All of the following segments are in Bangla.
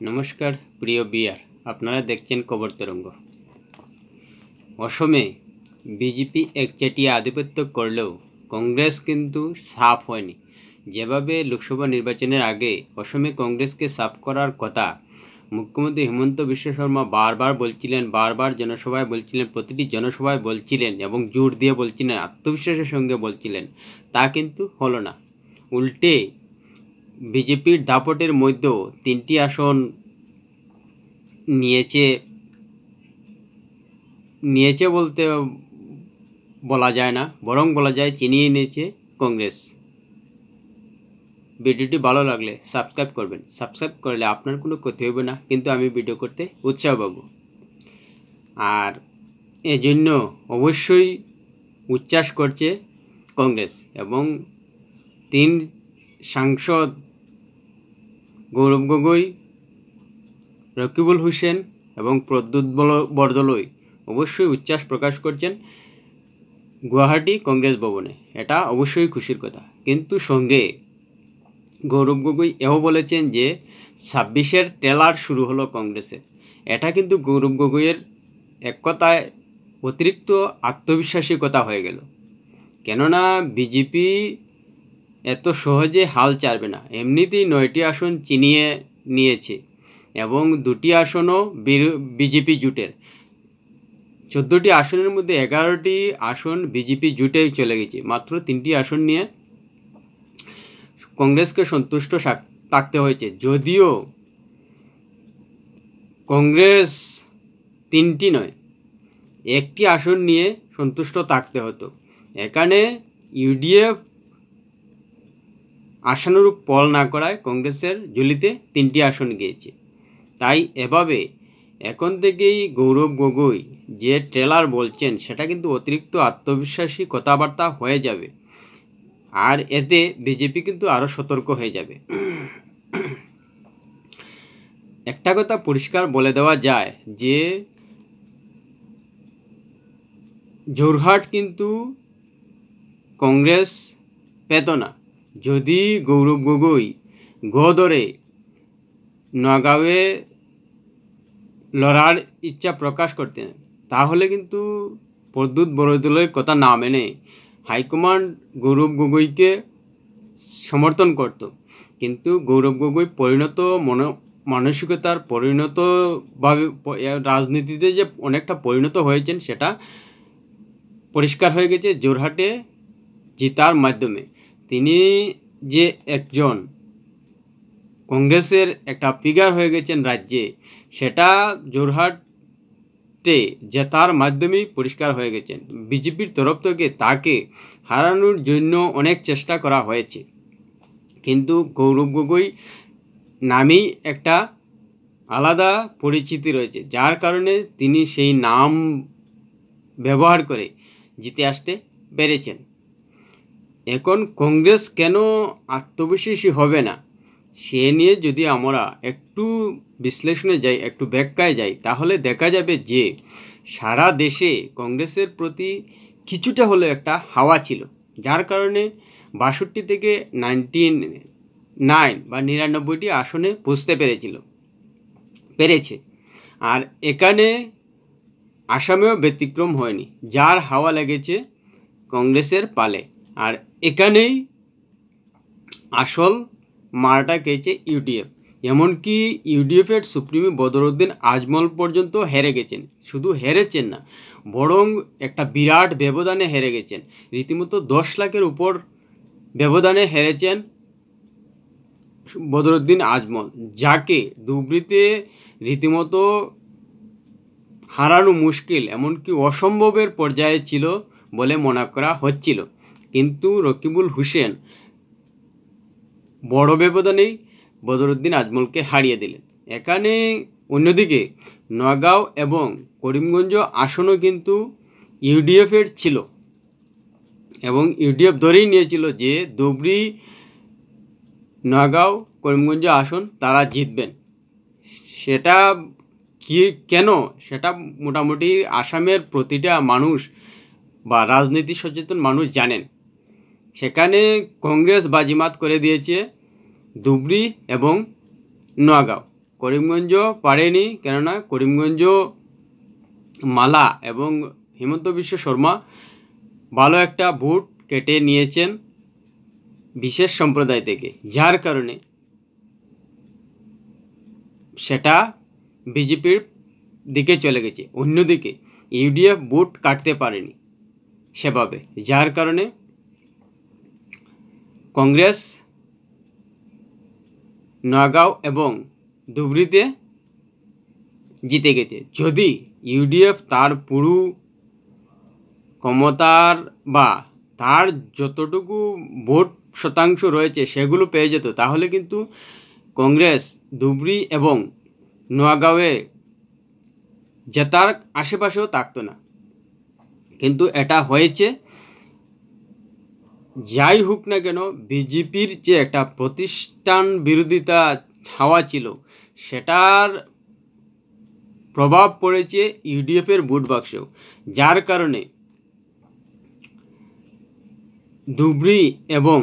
নমস্কার প্রিয় বিয়ার, আপনারা দেখছেন খবর তরঙ্গ। অসমে বিজেপি একচেটিয়া আধিপত্য করলেও কংগ্রেস কিন্তু সাফ হয়নি। যেভাবে লোকসভা নির্বাচনের আগে অসমে কংগ্রেসকে সাফ করার কথা মুখ্যমন্ত্রী হিমন্ত বিশ্ব শর্মা বারবার জনসভায় বলছিলেন, প্রতিটি জনসভায় বলছিলেন এবং জোর দিয়ে বলছিলেন, আত্মবিশ্বাসের সঙ্গে বলছিলেন, তা কিন্তু হলো না। উল্টে বিজেপির দাপটের মধ্যেও 3টি আসন নিয়েছে বলতে বলা যায় না, বরং বলা যায় চিনিয়ে নিয়েছে কংগ্রেস। ভিডিওটি ভালো লাগলে সাবস্ক্রাইব করবেন। সাবস্ক্রাইব করলে আপনার কোনো ক্ষতি হবে না, কিন্তু আমি ভিডিও করতে উৎসাহ পাবো। আর এজন্য অবশ্যই উচ্ছ্বাস করছে কংগ্রেস এবং 3 সাংসদ গৌরব গগৈ, রকিবুল হোসেন এবং প্রদ্যুৎ বরদলৈ অবশ্যই উচ্ছ্বাস প্রকাশ করছেন গুয়াহাটি কংগ্রেস ভবনে। এটা অবশ্যই খুশির কথা। কিন্তু সঙ্গে গৌরব গগৈ এও বলেছেন যে 26-এর ট্রেলার শুরু হলো কংগ্রেসের। এটা কিন্তু গৌরব গগৈয়ের এক কথায় অতিরিক্ত আত্মবিশ্বাসী কথা হয়ে গেল। কেননা বিজেপি এত সহজে হাল ছাড়বে না। এমনিতেই 9টি আসন চিনিয়ে নিয়েছে এবং 2টি আসনও বিজেপি জোটের। 14টি আসনের মধ্যে 11টি আসন বিজেপি জোটে চলে গেছে। মাত্র 3টি আসন নিয়ে কংগ্রেসকে সন্তুষ্ট থাকতে হয়েছে। যদিও কংগ্রেস 3টি নয়, 1টি আসন নিয়ে সন্তুষ্ট থাকতে হতো। এখানে ইউডিএফ আশানুরূপ ফল না করায় কংগ্রেসের ঝুলিতে 3টি আসন গিয়েছে। তাই এভাবে এখন থেকেই গৌরব গগৈ যে ট্রেলার বলছেন সেটা কিন্তু অতিরিক্ত আত্মবিশ্বাসী কথাবার্তা হয়ে যাবে। আর এতে বিজেপি কিন্তু আরও সতর্ক হয়ে যাবে। একটা কথা পরিষ্কার বলে দেওয়া যায় যে জোরহাট কিন্তু কংগ্রেস পেত না। যদি গৌরব গগৈ ধরে নগাঁওয়ে লড়ার ইচ্ছা প্রকাশ করতেন, তাহলে কিন্তু প্রদ্যুৎ বরদলৈর কথা না মেনে হাইকমান্ড গৌরব গগৈকে সমর্থন করত। কিন্তু গৌরব গগৈ মানসিকতার পরিণতভাবে রাজনীতিতে যে অনেকটা পরিণত হয়েছেন সেটা পরিষ্কার হয়ে গেছে জোরহাটে জিতার মাধ্যমে। তিনি যে একজন কংগ্রেসের একটা ফিগার হয়ে গেছেন রাজ্যে, সেটা জোরহাটে জেতার মাধ্যমেই পরিষ্কার হয়ে গেছেন। বিজেপির তরফ থেকে তাকে হারানোর জন্য অনেক চেষ্টা করা হয়েছে, কিন্তু গৌরব গগৈ নামেই একটা আলাদা পরিচিতি রয়েছে, যার কারণে তিনি সেই নাম ব্যবহার করে জিতে আসতে পেরেছেন। এখন কংগ্রেস কেন আত্মবিশ্বাসী হবে না সে নিয়ে যদি আমরা একটু বিশ্লেষণে যাই, একটু ব্যাখ্যায় যাই, তাহলে দেখা যাবে যে সারা দেশে কংগ্রেসের প্রতি কিছুটা হলেও একটা হাওয়া ছিল, যার কারণে 62 থেকে 99 বা 99টি আসনে পৌঁছতে পেরেছে। আর এখানে আসামেও ব্যতিক্রম হয়নি, যার হাওয়া লেগেছে কংগ্রেসের পালে। আর এখানেই আসল মারটা খেয়েছে ইউডিএফ। এমনকি ইউডিএফের সুপ্রিমো বদরুদ্দিন আজমল পর্যন্ত হেরে গেছেন। শুধু হেরেছেন না, বরং একটা বিরাট ব্যবধানে হেরে গেছেন। রীতিমতো 10 লাখের উপর ব্যবধানে হেরেছেন বদরুদ্দিন আজমল, যাকে ধুবড়ীতে রীতিমতো হারানো মুশকিল, এমনকি অসম্ভবের পর্যায়ে ছিল বলে মনে করা হচ্ছিল। কিন্তু রকিবুল হোসেন বড় ব্যবধানেই বদরুদ্দিন আজমলকে হারিয়ে দিলেন। এখানে অন্যদিকে নগাঁও এবং করিমগঞ্জ আসনও কিন্তু ইউডিএফের ছিল এবং ইউডিএফ ধরেই নিয়েছিল যে ধুবড়ী, নগাঁও, করিমগঞ্জ আসন তারা জিতবেন। সেটা কেন সেটা মোটামুটি আসামের প্রতিটা মানুষ বা রাজনীতি সচেতন মানুষ জানেন। সেখানে কংগ্রেস বাজিমাত করে দিয়েছে ধুবড়ী এবং নগাঁও। করিমগঞ্জ পারেনি, কেননা করিমগঞ্জ মালা এবং হিমন্ত বিশ্ব শর্মা ভালো একটা ভোট কেটে নিয়েছেন বিশেষ সম্প্রদায় থেকে, যার কারণে সেটা বিজেপির দিকে চলে গেছে। অন্যদিকে ইউডিএফ ভোট কাটতে পারেনি সেভাবে, যার কারণে কংগ্রেস নগাঁও এবং ধুবড়ীতে জিতে গেছে। যদি ইউডিএফ তার পুরো ক্ষমতার বা তার যতটুকু ভোট শতাংশ রয়েছে সেগুলো পেয়ে যেত, তাহলে কিন্তু কংগ্রেস ধুবড়ী এবং নগাঁওয়ে জেতার আশেপাশেও থাকতো না। কিন্তু এটা হয়েছে। যাই হোক না কেন, বিজেপির যে একটা প্রতিষ্ঠান বিরোধিতা ছাওয়া ছিল, সেটার প্রভাব পড়েছে ইউডিএফের ভোট বাক্সেও, যার কারণে ধুবড়ী এবং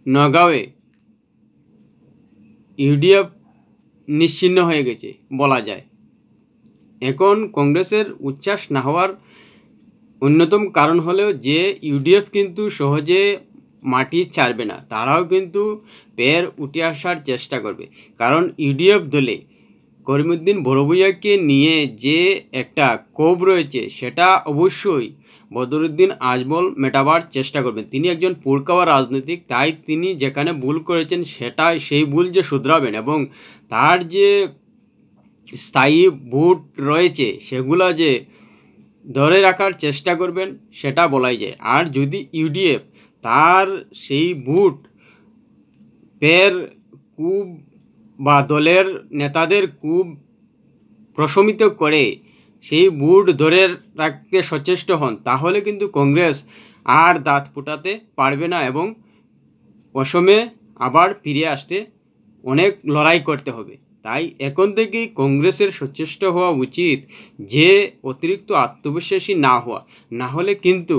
নগাঁওয়ে ইউডিএফ নিশ্চিহ্ন হয়ে গেছে বলা যায়। এখন কংগ্রেসের উচ্ছ্বাস না হওয়ার অন্যতম কারণ হলেও যে ইউডিএফ কিন্তু সহজে মাটি ছাড়বে না, তারাও কিন্তু পের উঠে আসার চেষ্টা করবে। কারণ ইউডিএফ দলে করিমউদ্দিন বড়ভূঁইয়াকে নিয়ে যে একটা ক্ষোভ রয়েছে, সেটা অবশ্যই বদরুদ্দিন আজমল মেটাবার চেষ্টা করবেন। তিনি একজন পুরকাওয়া রাজনীতিক, তাই তিনি যেখানে ভুল করেছেন সেই ভুল যে শুধরাবেন এবং তার যে স্থায়ী ভোট রয়েছে সেগুলো যে ধরে রাখার চেষ্টা করবেন, সেটা বলাই যায়। আর যদি ইউডিএফ তার সেই ভোট পের কূপ বা দলের নেতাদের কূপ প্রশমিত করে সেই ভোট ধরে রাখতে সচেষ্ট হন, তাহলে কিন্তু কংগ্রেস আর দাঁত ফুটাতে পারবে না এবং অসমে আবার ফিরে আসতে অনেক লড়াই করতে হবে। তাই এখন থেকেই কংগ্রেসের সচেষ্ট হওয়া উচিত যে অতিরিক্ত আত্মবিশ্বাসী না হওয়া, না হলে কিন্তু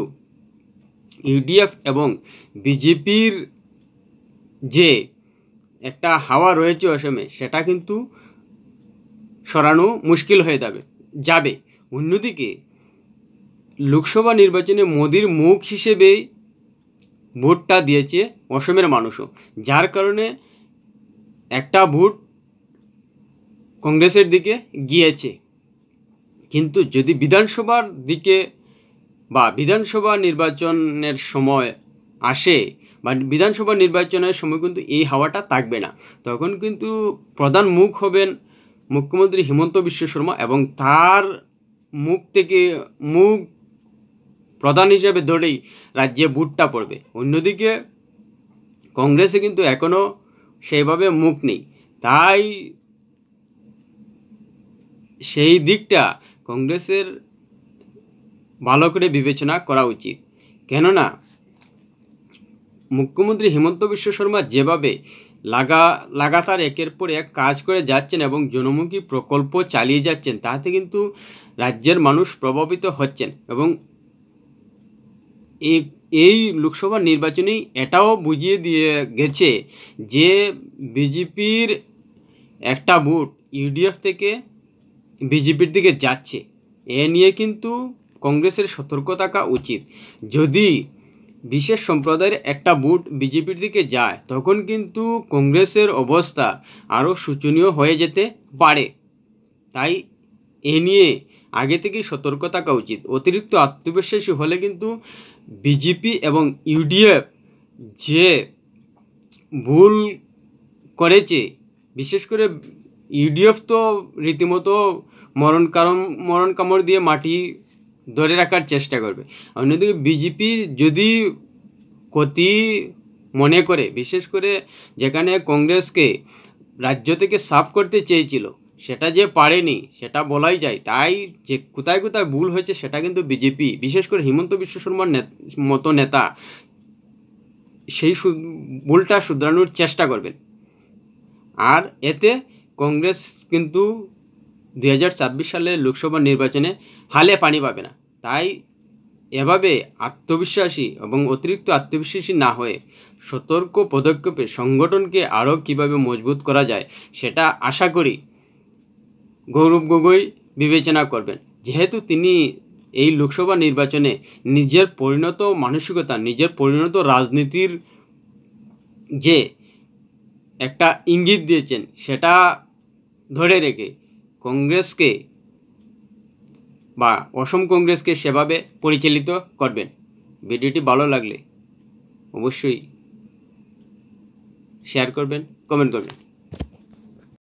ইউডিএফ এবং বিজেপির যে একটা হাওয়া রয়েছে অসমে, সেটা কিন্তু সরানো মুশকিল হয়ে যাবে। অন্যদিকে লোকসভা নির্বাচনে মোদির মুখ হিসেবেই ভোটটা দিয়েছে অসমের মানুষও, যার কারণে একটা ভোট কংগ্রেসের দিকে গিয়েছে। কিন্তু যদি বিধানসভার দিকে বা বিধানসভা নির্বাচনের সময় আসে বা বিধানসভা নির্বাচনের সময় কিন্তু এই হাওয়াটা থাকবে না। তখন কিন্তু প্রধান মুখ হবেন মুখ্যমন্ত্রী হিমন্ত বিশ্ব শর্মা এবং তার মুখ প্রধান হিসেবে ধরেই রাজ্যে ভোটটা পড়বে। অন্যদিকে কংগ্রেসে কিন্তু এখনও সেইভাবে মুখ নেই, তাই সেই দিকটা কংগ্রেসের ভালো করে বিবেচনা করা উচিত। কেননা মুখ্যমন্ত্রী হিমন্ত বিশ্ব শর্মা যেভাবে লাগাতার একের পর এক কাজ করে যাচ্ছেন এবং জনমুখী প্রকল্প চালিয়ে যাচ্ছেন, তাতে কিন্তু রাজ্যের মানুষ প্রভাবিত হচ্ছেন এবং এই লোকসভা নির্বাচনেই এটাও বুঝিয়ে দিয়ে গেছে যে বিজেপির একটা ভোট ইউডিএফ থেকে বিজেপির দিকে যাচ্ছে। এ নিয়ে কিন্তু কংগ্রেসের সতর্ক থাকা উচিত। যদি বিশেষ সম্প্রদায়ের একটা ভোট বিজেপির দিকে যায়, তখন কিন্তু কংগ্রেসের অবস্থা আরও শোচনীয় হয়ে যেতে পারে। তাই এ নিয়ে আগে থেকেই সতর্ক থাকা উচিত। অতিরিক্ত আত্মবিশ্বাসী হলে কিন্তু বিজেপি এবং ইউডিএফ যে ভুল করেছে, বিশেষ করে ইউডিএফ তো রীতিমতো মরণ কামড় দিয়ে মাটি ধরে রাখার চেষ্টা করবে। অন্যদিকে বিজেপি যদি ক্ষতি মনে করে, বিশেষ করে যেখানে কংগ্রেসকে রাজ্য থেকে সাফ করতে চেয়েছিল, সেটা যে পারেনি সেটা বলাই যায়। তাই যে কোথায় কোথায় ভুল হয়েছে সেটা কিন্তু বিজেপি, বিশেষ করে হিমন্ত বিশ্ব শর্মার মতো নেতা সেই ভুলটা শুধরানোর চেষ্টা করবেন। আর এতে কংগ্রেস কিন্তু 2024 সালের লোকসভা নির্বাচনে হালে পানি পাবে না। তাই এভাবে আত্মবিশ্বাসী এবং অতিরিক্ত আত্মবিশ্বাসী না হয়ে সতর্ক পদক্ষেপে সংগঠনকে আরও কীভাবে মজবুত করা যায় সেটা আশা করি গৌরব গগৈ বিবেচনা করবেন, যেহেতু তিনি এই লোকসভা নির্বাচনে নিজের পরিণত মানসিকতা, নিজের পরিণত রাজনীতির যে একটা ইঙ্গিত দিয়েছেন সেটা ধরে রেখে কংগ্রেসকে বা অসম কংগ্রেসকে সেভাবে পরিচালিত করবেন। ভিডিওটি ভালো লাগলে অবশ্যই শেয়ার করবেন, কমেন্ট করবেন।